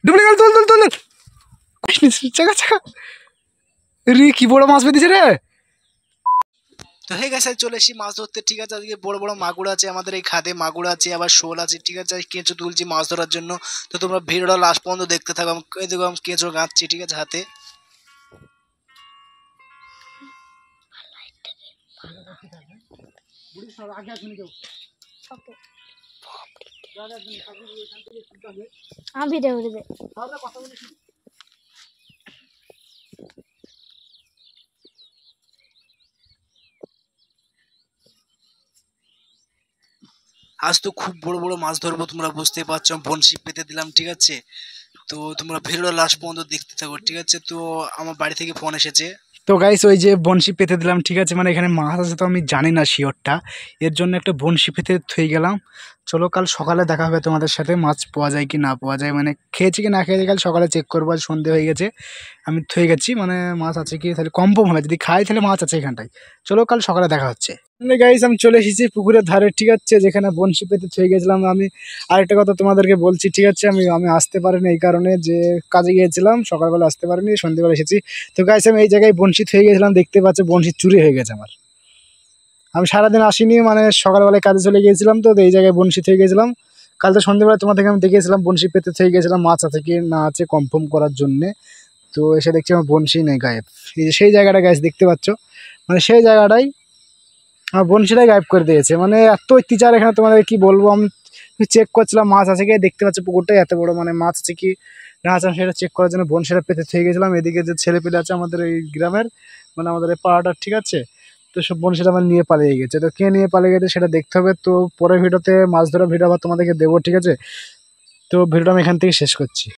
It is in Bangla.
ডুবলে গেল, তুল তুল তুল চাকা চাকা। রে কি বড় মাছ পেয়েছে রে। তো হে গাইস চলে এসেছি মাছ ধরতে, ঠিক আছে। আজকে বড় বড় মাগুর আছে আমাদের এই খাদে, মাগুর আছে আবার শোল আছে, ঠিক আছে। কেঁচো তুলছি মাছ ধরার জন্য। তো তোমরা ভিডিওটা লাস্ট পর্যন্ত দেখতে থাকো। এই দেখো আমি কেঁচো গাঁচ্ছি, ঠিক আছে, হাতে। আজ তো খুব বড় বড় মাছ ধরবো, তোমরা বুঝতেই পারছো। বনশি পেতে দিলাম, ঠিক আছে। তো তোমরা ভিডিওটা লাস্ট পর্যন্ত দেখতে থাকো, ঠিক আছে। তো আমার বাড়ি থেকে ফোন এসেছে। তো গাইস ওই যে বনশি পেতে দিলাম, ঠিক আছে। মানে এখানে মাছ আছে তো আমি জানি না শিওরটা, এর জন্য একটা বনশি পেতে থুই গেলাম। চলো কাল সকালে দেখা হবে তোমাদের সাথে, মাছ পাওয়া যায় কি না পাওয়া যায়, মানে খেয়েছি কি না খেয়েছি কাল সকালে চেক করবো। আজ সন্ধে হয়ে গেছে, আমি থুয়ে গেছি, মানে মাছ আছে কি তাহলে কনফার্ম হবে, যদি খাই তাহলে মাছ আছে এখানটায়। চলো কাল সকালে দেখা হচ্ছে। গাইস আমি চলে এসেছি পুকুরের ধারে, ঠিক আছে, যেখানে বনশি পেতে থুয়ে গেছিলাম আমি। আরেকটা কথা তোমাদেরকে বলছি, ঠিক আছে, আমি আসতে পারিনি এই কারণে যে কাজে গিয়েছিলাম, সকালবেলা আসতে পারিনি, সন্ধ্যেবেলা এসেছি। তো গাইস আমি এই জায়গায় বনশি থুয়ে গেছিলাম, দেখতে পাচ্ছি বনশি চুরি হয়ে গেছে আমার। আমি সারাদিন আসিনি, মানে সকালবেলায় কাজে চলে গিয়েছিলাম, তো এই জায়গায় বনশি থুয়ে গেছিলাম। কাল তো সন্ধ্যেবেলা তোমাদেরকে আমি দেখেছিলাম বনশি পেতে থুয়ে গেছিলাম, মাছ আছে কি না আছে কনফার্ম করার জন্যে। তো এসে দেখছি আমার বনশি নেই, গায়েব। এই যে সেই জায়গাটা গাইস দেখতে পাচ্ছ, মানে সেই জায়গাটাই আমার বনশিটাই গায়েব করে দিয়েছে। মানে এত অত্যাচার এখানে, তোমাদের কি বলবো। আমি চেক করছিলাম মাছ আছে কি, দেখতে পাচ্ছি পুকুরটাই এত বড়, মানে মাছ আছে কি না আছে সেটা চেক করার জন্য বনশিটা পেতে থেকে গেছিলাম। এদিকে যে ছেলে পেলে আছে আমাদের এই গ্রামের, মানে আমাদের এই পাড়াটার, ঠিক আছে। তো সব বনশিটা আমার নিয়ে পালিয়ে গেছে, তো কে নিয়ে পালিয়ে গেছে সেটা দেখতে হবে। তো পরের ভিডিওতে মাছ ধরা ভিডিও আবার তোমাদেরকে দেবো, ঠিক আছে। তো ভিডিওটা আমি এখান থেকে শেষ করছি।